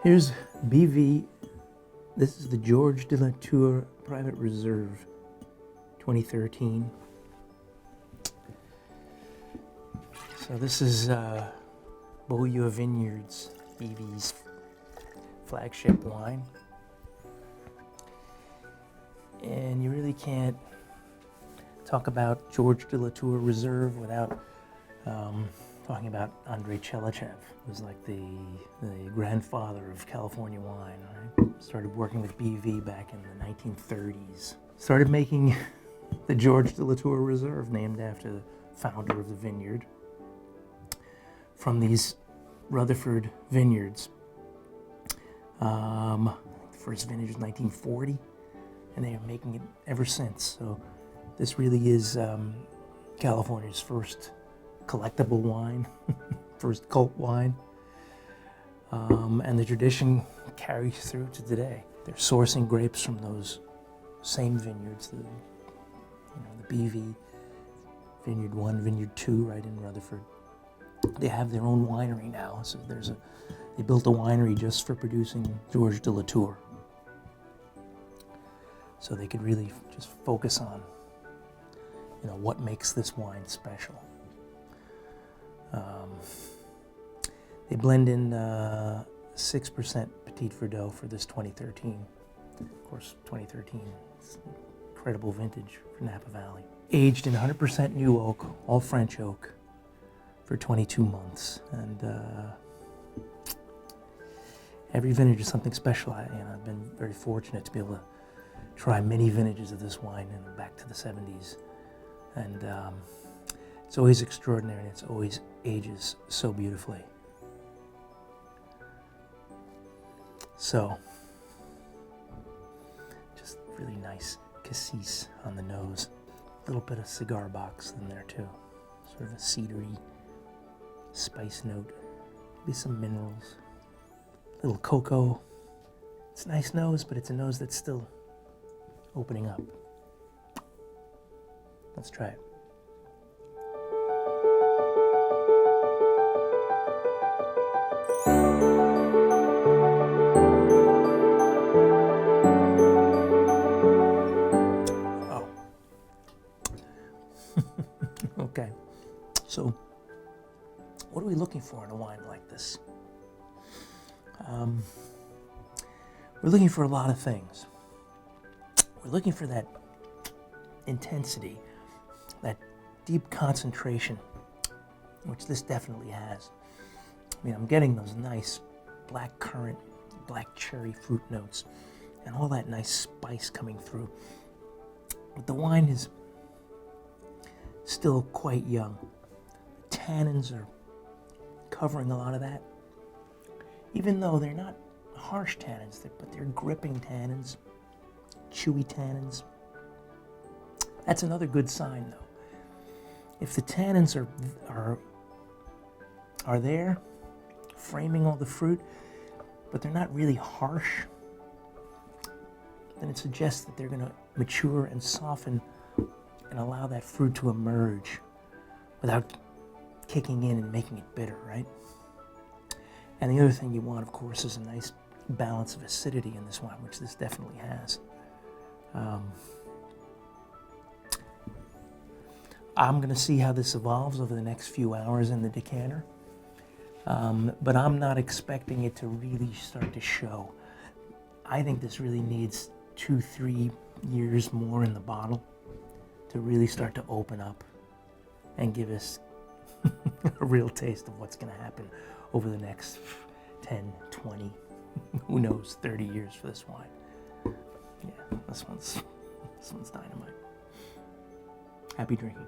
Here's BV. This is the George de Latour Private Reserve 2013. So this is Beaulieu Vineyards, BV's flagship wine. And you really can't talk about George de Latour Reserve without talking about Andrei Chelychev, who was like the grandfather of California wine. Right? Started working with BV back in the 1930s. Started making the George de Latour Reserve, named after the founder of the vineyard, from these Rutherford vineyards. The first vintage was 1940, and they are making it ever since. So this really is California's first collectible wine, first cult wine, and the tradition carries through to today. They're sourcing grapes from those same vineyards, the BV, Vineyard 1, Vineyard 2, right in Rutherford. They have their own winery now, so they built a winery just for producing George de Latour, so they could really just focus on, what makes this wine special. They blend in 6% Petit Verdot for this 2013. Of course, 2013 is an incredible vintage for Napa Valley. Aged in 100% new oak, all French oak, for 22 months. And every vintage is something special. I've been very fortunate to be able to try many vintages of this wine back to the 70s. And it's always extraordinary, and it's always ages so beautifully. So, just really nice cassis on the nose. A little bit of cigar box in there too. Sort of a cedary spice note. Maybe some minerals. A little cocoa. It's a nice nose, but it's a nose that's still opening up. Let's try it. Oh. Okay. So, what are we looking for in a wine like this? We're looking for a lot of things. We're looking for that intensity, that deep concentration, which this definitely has. I'm getting those nice black currant, black cherry fruit notes, and all that nice spice coming through. But the wine is still quite young. The tannins are covering a lot of that, even though they're not harsh tannins, but they're gripping tannins, chewy tannins. That's another good sign, though. If the tannins are there, framing all the fruit, but they're not really harsh, then it suggests that they're going to mature and soften and allow that fruit to emerge without kicking in and making it bitter, right? And the other thing you want, of course, is a nice balance of acidity in this wine, which this definitely has. I'm going to see how this evolves over the next few hours in the decanter, but I'm not expecting it to really start to show. I think this really needs 2-3 years more in the bottle to really start to open up and give us a real taste of what's going to happen over the next 10, 20, who knows, 30 years for this wine. Yeah, this one's dynamite. Happy drinking.